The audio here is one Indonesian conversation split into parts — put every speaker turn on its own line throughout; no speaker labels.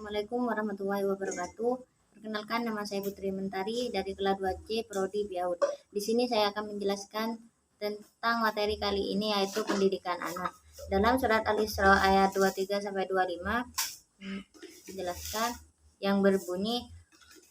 Assalamualaikum warahmatullahi wabarakatuh. Perkenalkan, nama saya Putri Mentari dari kelas 2C Prodi Biaud. Di sini saya akan menjelaskan tentang materi kali ini, yaitu pendidikan anak. Dalam surat Al-Isra ayat 23 sampai 25 dijelaskan yang berbunyi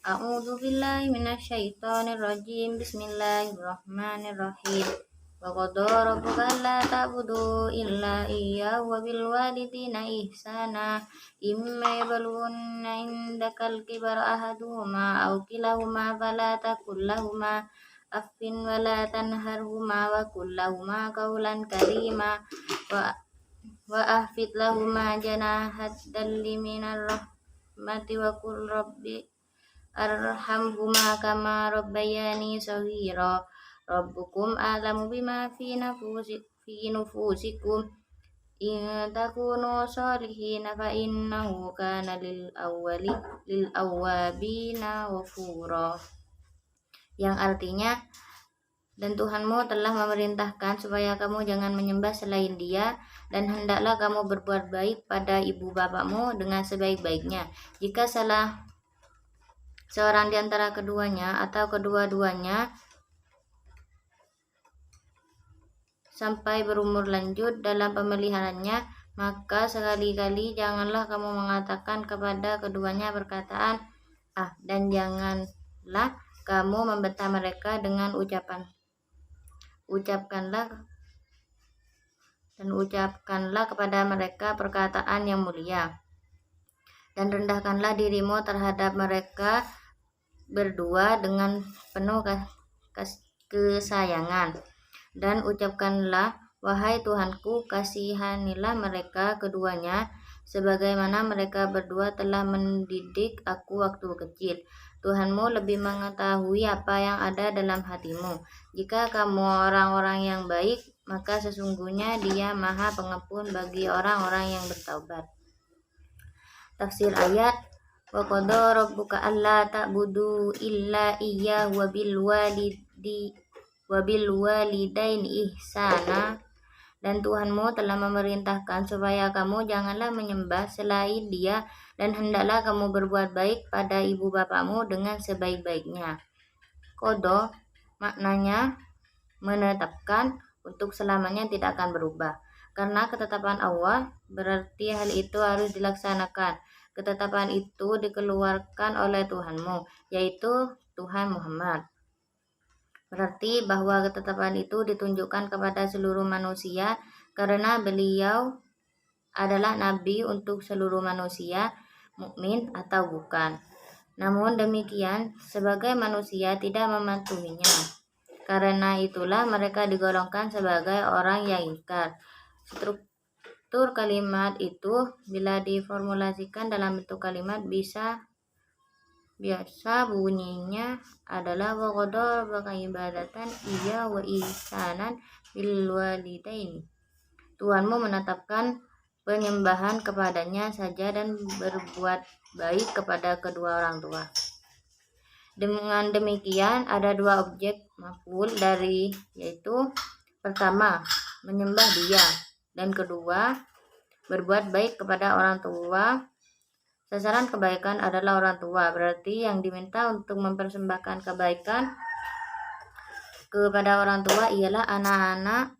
A'udzubillahi minasyaitonirrajim. Bismillahirrahmanirrahim. Wa qadara rabbuka alla ta'budu illa iyyahu wa bil walidayni ihsana imma yablughanna indakal kibara ahaduhuma aw kilahuma fala taqul lahumā uffin wa la tanharhumā wa qul lahumā qawlan karīmā wa ahfid lahumā janāha dzilli minar rahmati wa qul rabbi arhamhumā kamā rabbayānī shaghīrā. Rabbukum a'lamu bima fi nufusikum in takunu sholihin fa innahu kana lil awwabina ghafura, yang artinya, dan Tuhanmu telah memerintahkan supaya kamu jangan menyembah selain Dia, dan hendaklah kamu berbuat baik pada ibu bapakmu dengan sebaik-baiknya. Jika salah seorang di antara keduanya atau kedua-duanya sampai berumur lanjut dalam pemeliharaannya, maka sekali-kali janganlah kamu mengatakan kepada keduanya perkataan dan janganlah kamu membentak mereka dengan ucapkanlah kepada mereka perkataan yang mulia, dan rendahkanlah dirimu terhadap mereka berdua dengan penuh kesayangan. Dan ucapkanlah, wahai Tuhanku, kasihanilah mereka keduanya, sebagaimana mereka berdua telah mendidik aku waktu kecil. Tuhanmu lebih mengetahui apa yang ada dalam hatimu. Jika kamu orang-orang yang baik, maka sesungguhnya Dia Maha Pengampun bagi orang-orang yang bertaubat. Tafsir ayat, wa qadara rabbuka alla ta'budu illa iyyahu wa bil walidaini ihsana, dan Tuhanmu telah memerintahkan supaya kamu janganlah menyembah selain Dia, dan hendaklah kamu berbuat baik pada ibu bapakmu dengan sebaik-baiknya. Qada maknanya menetapkan untuk selamanya, tidak akan berubah. Karena ketetapan Allah, berarti hal itu harus dilaksanakan. Ketetapan itu dikeluarkan oleh Tuhanmu, yaitu Tuhan Muhammad. Berarti bahwa ketetapan itu ditunjukkan kepada seluruh manusia karena beliau adalah nabi untuk seluruh manusia, mukmin atau bukan. Namun demikian, sebagai manusia tidak mematuhinya. Karena itulah mereka digolongkan sebagai orang yang ingkar. Struktur kalimat itu bila diformulasikan dalam bentuk kalimat biasa bunyinya adalah wa qadara rabbuka ibadatan iya wa ihsanan bil walidaini. Tuhanmu menetapkan penyembahan kepadanya saja dan berbuat baik kepada kedua orang tua. Dengan demikian ada dua objek maf'ul dari, yaitu pertama menyembah Dia, dan kedua berbuat baik kepada orang tua. Sasaran kebaikan adalah orang tua, berarti yang diminta untuk mempersembahkan kebaikan kepada orang tua ialah anak-anak,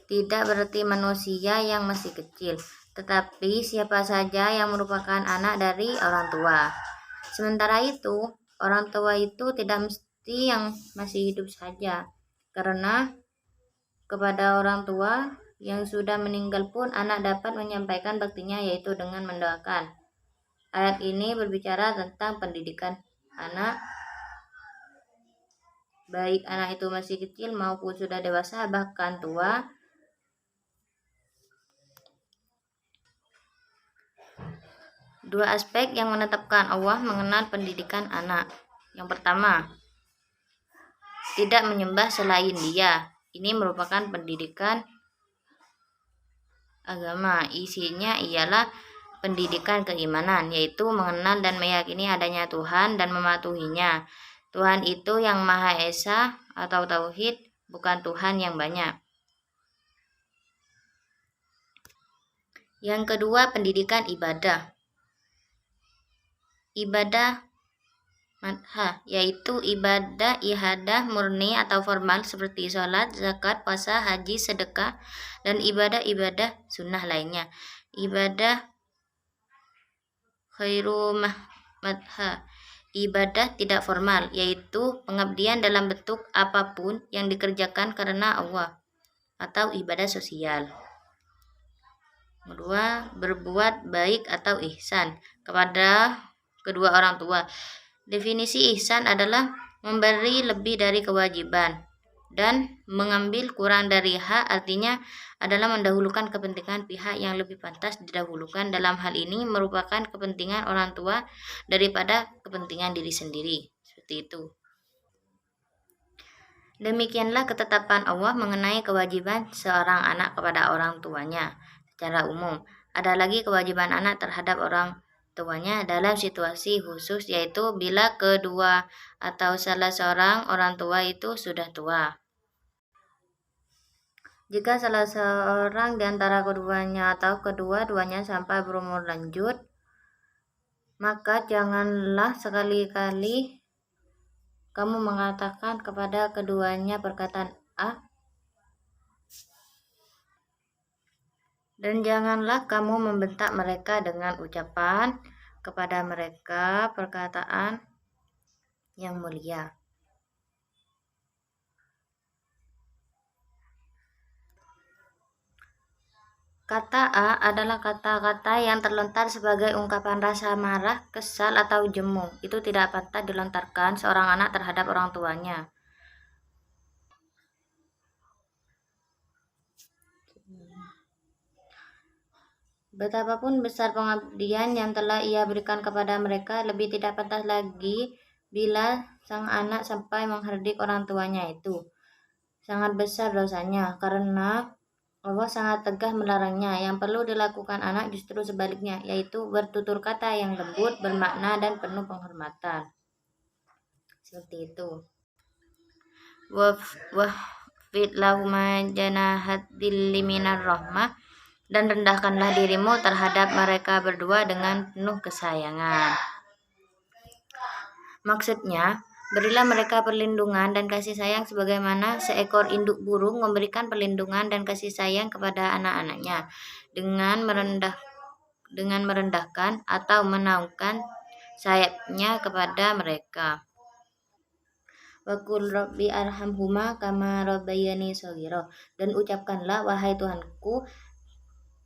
tidak berarti manusia yang masih kecil, tetapi siapa saja yang merupakan anak dari orang tua. Sementara itu, orang tua itu tidak mesti yang masih hidup saja, karena kepada orang tua yang sudah meninggal pun anak dapat menyampaikan baktinya, yaitu dengan mendoakan. Ayat ini berbicara tentang pendidikan anak, baik anak itu masih kecil maupun sudah dewasa, bahkan tua. Dua aspek yang menetapkan Allah mengenal pendidikan anak. Yang pertama, tidak menyembah selain Dia. Ini merupakan pendidikan agama. Isinya ialah pendidikan keimanan, yaitu mengenal dan meyakini adanya Tuhan dan mematuhinya. Tuhan itu yang Maha Esa atau Tauhid, bukan Tuhan yang banyak. Yang kedua, pendidikan ibadah. ibadah madha, yaitu ibadah ihadah murni atau formal seperti sholat, zakat, puasa, haji, sedekah, dan ibadah-ibadah sunnah lainnya. Ibadah khairu madha, ibadah tidak formal, yaitu pengabdian dalam bentuk apapun yang dikerjakan karena Allah, atau ibadah sosial. Kedua, berbuat baik atau ihsan kepada kedua orang tua. Definisi ihsan adalah memberi lebih dari kewajiban dan mengambil kurang dari hak, artinya adalah mendahulukan kepentingan pihak yang lebih pantas didahulukan. Dalam hal ini merupakan kepentingan orang tua daripada kepentingan diri sendiri. Seperti itu. Demikianlah ketetapan Allah mengenai kewajiban seorang anak kepada orang tuanya secara umum. Ada lagi kewajiban anak terhadap orang tuanya dalam situasi khusus, yaitu bila kedua atau salah seorang orang tua itu sudah tua. Jika salah seorang di antara keduanya atau kedua-duanya sampai berumur lanjut, maka janganlah sekali-kali kamu mengatakan kepada keduanya perkataan A, dan janganlah kamu membentak mereka dengan ucapan kepada mereka perkataan yang mulia. Kata A adalah kata-kata yang terlontar sebagai ungkapan rasa marah, kesal, atau jemu. Itu tidak pantas dilontarkan seorang anak terhadap orang tuanya. Betapapun besar pengabdian yang telah ia berikan kepada mereka, lebih tidak pantas lagi bila sang anak sampai menghardik orang tuanya itu. Sangat besar dosanya, karena Allah sangat tegas melarangnya. Yang perlu dilakukan anak justru sebaliknya, yaitu bertutur kata yang lembut, bermakna, dan penuh penghormatan. Seperti itu. Wahfid lahuma janahat dhilli minar rahmah, dan rendahkanlah dirimu terhadap mereka berdua dengan penuh kesayangan. Maksudnya, berilah mereka perlindungan dan kasih sayang sebagaimana seekor induk burung memberikan perlindungan dan kasih sayang kepada anak-anaknya dengan merendahkan atau menaungkan sayapnya kepada mereka. Wa qul rabbi arhamhuma kama rabbayani shaghira, dan ucapkanlah, wahai Tuhanku,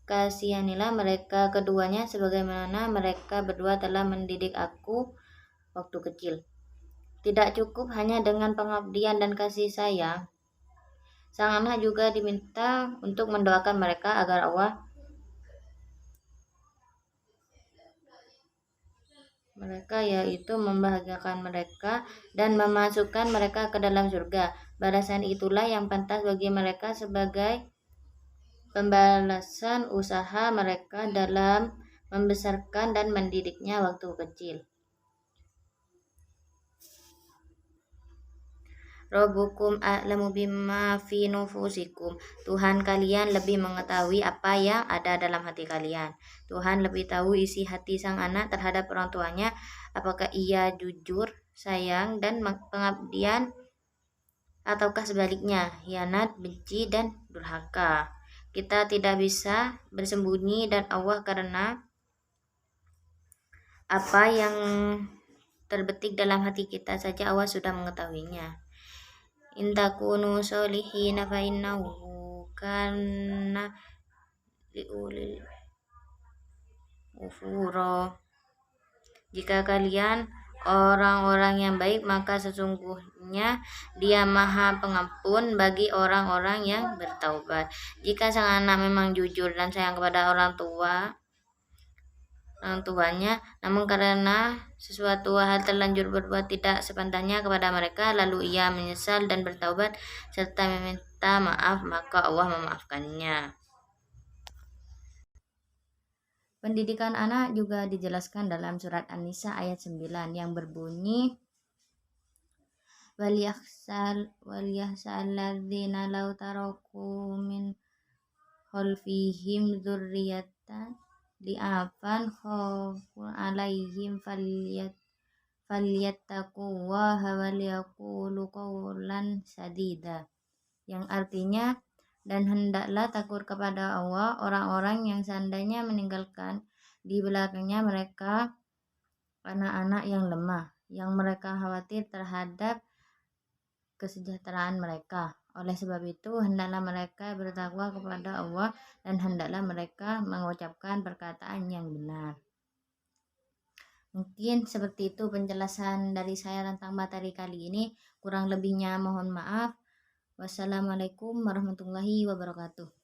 kasihanilah mereka keduanya sebagaimana mereka berdua telah mendidik aku waktu kecil. Tidak cukup hanya dengan pengabdian dan kasih sayang, sang anak juga diminta untuk mendoakan mereka agar Allah mereka, yaitu membahagiakan mereka dan memasukkan mereka ke dalam surga. Balasan itulah yang pantas bagi mereka sebagai pembalasan usaha mereka dalam membesarkan dan mendidiknya waktu kecil. Rabbukum a'lamu bima fi nufusikum. Tuhan kalian lebih mengetahui apa yang ada dalam hati kalian. Tuhan lebih tahu isi hati sang anak terhadap orang tuanya, apakah ia jujur, sayang, dan pengabdian, ataukah sebaliknya, hianat, benci, dan durhaka. Kita tidak bisa bersembunyi dan Allah, karena apa yang terbetik dalam hati kita saja Allah sudah mengetahuinya. In takunu solihina fa innahu kana liulil ghafura. Jika kalian orang-orang yang baik, maka sesungguhnya Dia Maha Pengampun bagi orang-orang yang bertaubat. Jika sang anak memang jujur dan sayang kepada orang tuanya, namun karena sesuatu hal terlanjur berbuat tidak sepantasnya kepada mereka, lalu ia menyesal dan bertaubat serta meminta maaf, maka Allah memaafkannya. Pendidikan anak juga dijelaskan dalam surat An-Nisa ayat 9 yang berbunyi, waliyahsal ladzina law taraku min khalfihim dzurriyyatan li'afan khaufun 'alaihim falyattaqullaha wa liyaqulu qawlan sadida, yang artinya, dan hendaklah takut kepada Allah orang-orang yang seandainya meninggalkan di belakangnya mereka anak-anak yang lemah, yang mereka khawatir terhadap kesejahteraan mereka. Oleh sebab itu, hendaklah mereka bertakwa kepada Allah dan hendaklah mereka mengucapkan perkataan yang benar. Mungkin seperti itu penjelasan dari saya tentang materi kali ini. Kurang lebihnya mohon maaf. Wassalamualaikum warahmatullahi wabarakatuh.